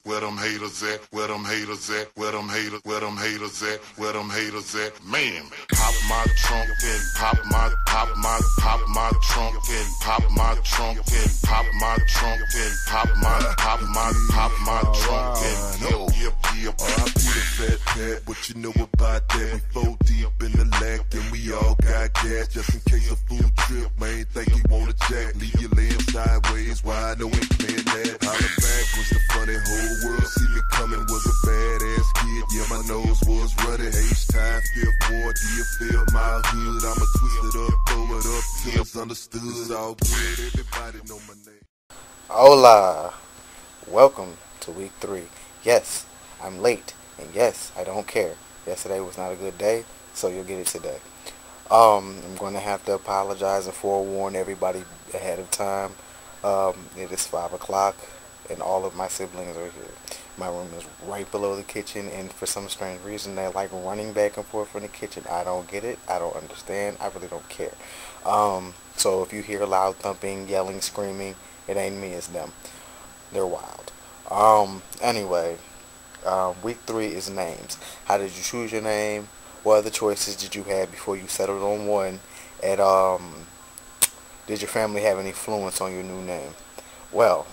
Where them haters at? Where them haters at? Where them haters? Where them haters at? Where them haters at? Man, pop my trunk and pop my trunk and pop my trunk and pop my trunk and pop my trunk and yep. I be the fat pat, what you know about that? We four deep in the lack and we all got gas just in case a food trip. Man, think he want a jack, leave you laying sideways. Why I know ain't playing that. Holla back was the funny whole world see me coming. Was a badass kid, yeah my nose was running. H-time, fifth ward, do you feel my hood? I'ma twist it up, throw it up till it's understood. It's all good, everybody know my name. Hola, welcome to week 3. Yes, I'm late, and yes, I don't care. Yesterday was not a good day, so you'll get it today. I'm going to have to apologize and forewarn everybody ahead of time. It is 5 o'clock, and all of my siblings are here. My room is right below the kitchen, and for some strange reason, they're like running back and forth from the kitchen. I don't get it. I don't understand. I really don't care. So if you hear loud thumping, yelling, screaming, it ain't me, it's them. They're wild. Anyway, week 3 is names. How did you choose your name? What other choices did you have before you settled on one? And did your family have any influence on your new name? Well,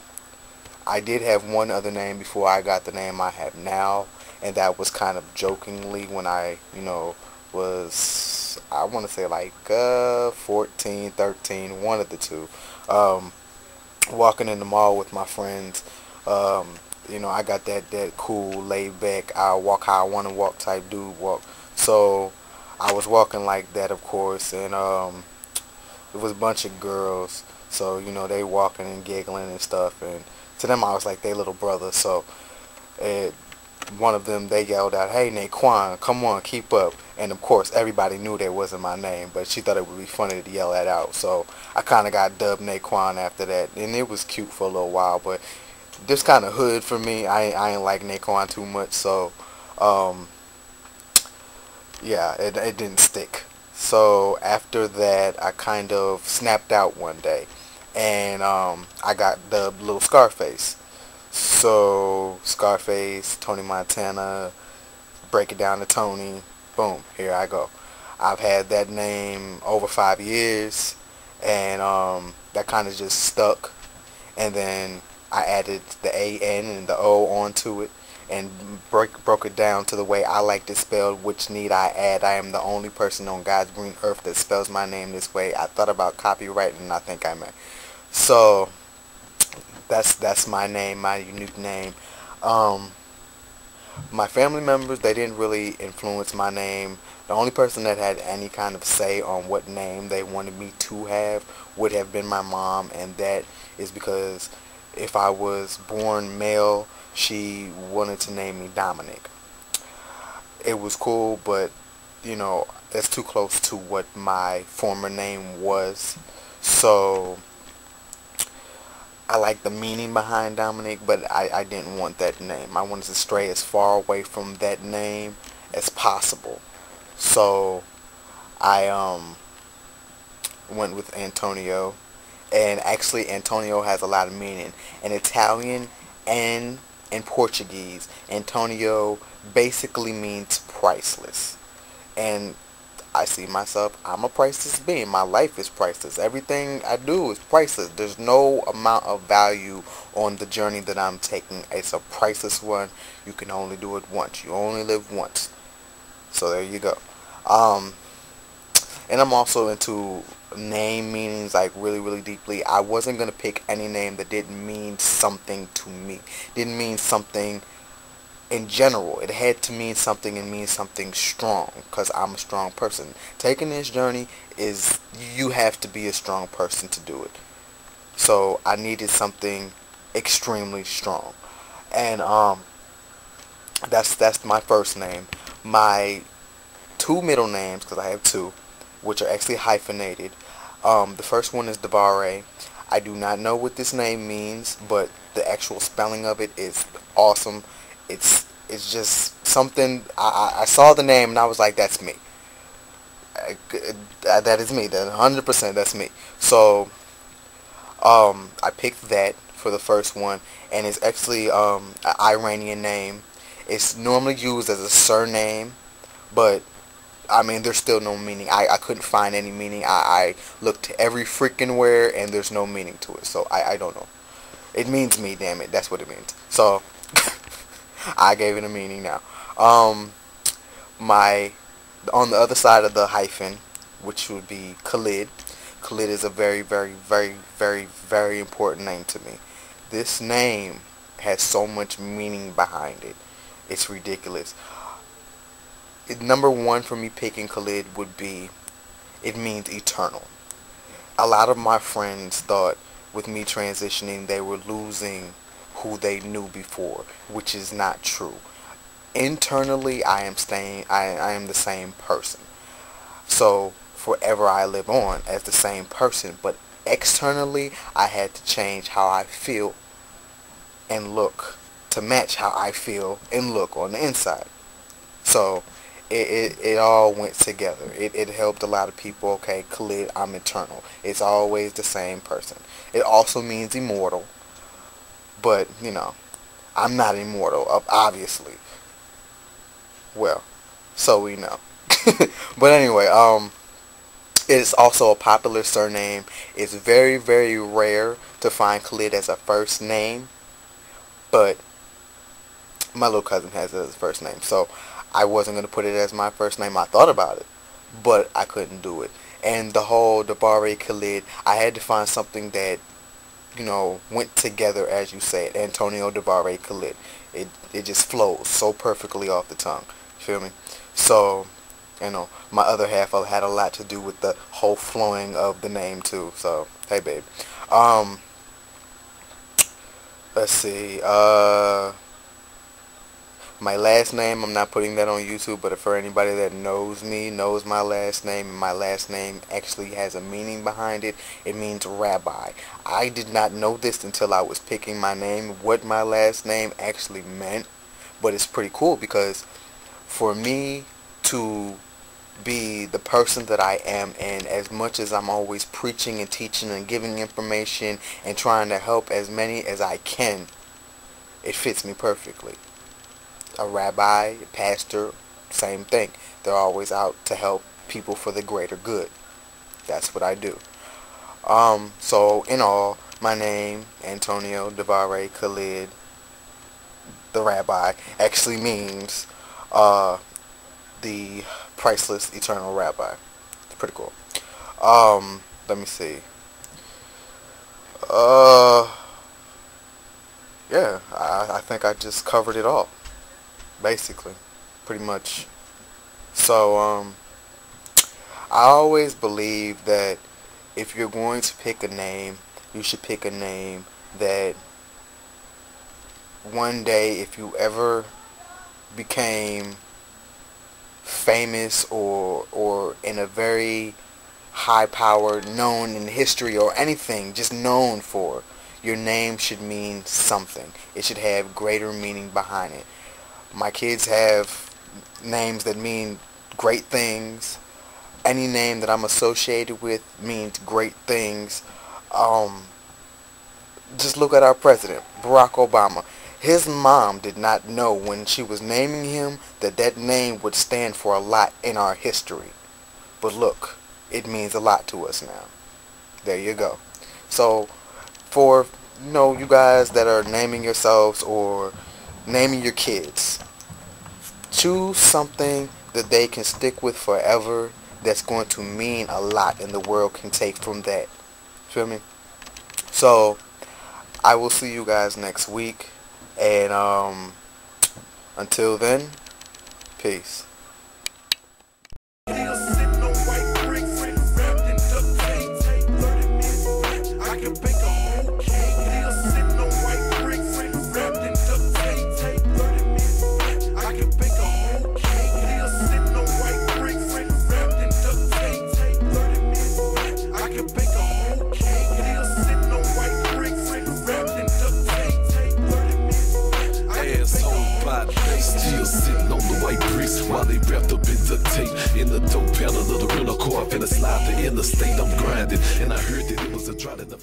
I did have one other name before I got the name I have now, and that was kind of jokingly when I, was, I want to say like 14, 13, one of the two. Walking in the mall with my friends, I got that cool, laid back, I walk how I want to walk type dude walk. So I was walking like that, of course, and it was a bunch of girls. So they walking and giggling and stuff, and to them I was like their little brother. So one of them, they yelled out, "Hey Naquan, come on, keep up." And of course everybody knew that wasn't my name, but she thought it would be funny to yell that out. So I kind of got dubbed Naquan after that, and it was cute for a little while, but this kind of hood for me. I ain't like Naquan too much, so yeah, it didn't stick. So after that, I kind of snapped out one day, and I got dubbed Little Scarface. So Scarface, Tony Montana, break it down to Tony, boom, here I go. I've had that name over 5 years, and that kind of just stuck. And then I added the A-N and the O onto it, and broke it down to the way I like it spelled, which need I add. I am the only person on God's green earth that spells my name this way. I thought about copyright, and I think I may. So that's my name, my unique name. My family members, they didn't really influence my name. The only person that had any kind of say on what name they wanted me to have would have been my mom, and that is because if I was born male, she wanted to name me Dominic. It was cool, but that's too close to what my former name was. So I like the meaning behind Dominic, but I didn't want that name. I wanted to stray as far away from that name as possible. So I went with Antonio, and actually Antonio has a lot of meaning. In Italian and in Portuguese, Antonio basically means priceless. And I see myself, I'm a priceless being. My life is priceless. Everything I do is priceless. There's no amount of value on the journey that I'm taking. It's a priceless one. You can only do it once. You only live once. So there you go. And I'm also into name meanings, like really, really deeply. I wasn't going to pick any name that didn't mean something to me. Didn't mean something in general. It had to mean something and mean something strong, because I'm a strong person. Taking this journey is, you have to be a strong person to do it. So I needed something extremely strong. And that's my first name. My 2 middle names, because I have 2, which are actually hyphenated. The first one is Devare. I do not know what this name means, but the actual spelling of it is awesome. It's just something. I saw the name and I was like, that's me. That is me. That 100%, that's me. So I picked that for the first one, and it's actually an Iranian name. It's normally used as a surname, but I mean, there's still no meaning. I couldn't find any meaning. I looked every freaking where, and there's no meaning to it. So I don't know. It means me, damn it. That's what it means. So I gave it a meaning now. On the other side of the hyphen, which would be Khalid. Khalid is a very, very, very, very, very important name to me. This name has so much meaning behind it. It's ridiculous. Number one for me picking Khalid would be, it means eternal. A lot of my friends thought with me transitioning they were losing who they knew before, which is not true. Internally, I am the same person. So forever I live on as the same person, but externally I had to change how I feel and look to match how I feel and look on the inside. So it all went together. It helped a lot of people. Okay, Khalid, I'm eternal. It's always the same person. It also means immortal, but you know, I'm not immortal, obviously. Well, so we know. But anyway, it's also a popular surname. It's very, very rare to find Khalid as a first name, but my little cousin has it as his first name, so I wasn't going to put it as my first name. I thought about it, but I couldn't do it. And the whole Devare Khalid, I had to find something that, you know, went together, as you said. Antonio Devare Khalid. It just flows so perfectly off the tongue. Feel me? So, you know, my other half had a lot to do with the whole flowing of the name too. So, hey babe. Let's see. My last name, I'm not putting that on YouTube, but for anybody that knows me, knows my last name, and my last name actually has a meaning behind it. It means rabbi. I did not know this until I was picking my name, what my last name actually meant, but it's pretty cool because for me to be the person that I am, and as much as I'm always preaching and teaching and giving information and trying to help as many as I can, it fits me perfectly. A rabbi, a pastor, same thing. They're always out to help people for the greater good. That's what I do. So in all, my name, Antonio Devare Khalid, the rabbi, actually means the priceless eternal rabbi. It's pretty cool. Let me see. Yeah, I think I just covered it all. Basically, pretty much. So, I always believe that if you're going to pick a name, you should pick a name that one day, if you ever became famous or in a very high power, known in history or anything, just known for, your name should mean something. It should have greater meaning behind it. My kids have names that mean great things. Any name that I'm associated with means great things. Just look at our president, Barack Obama. His mom did not know when she was naming him that that name would stand for a lot in our history. But look, it means a lot to us now. There you go. So, for, you know, you guys that are naming yourselves or naming your kids, choose something that they can stick with forever, that's going to mean a lot and the world can take from that. Feel me? So, I will see you guys next week. And until then, peace. While they wrapped up in the tape in the dope panel of the rental car, finna slide the interstate. I'm grinding, and I heard that it was a drought in the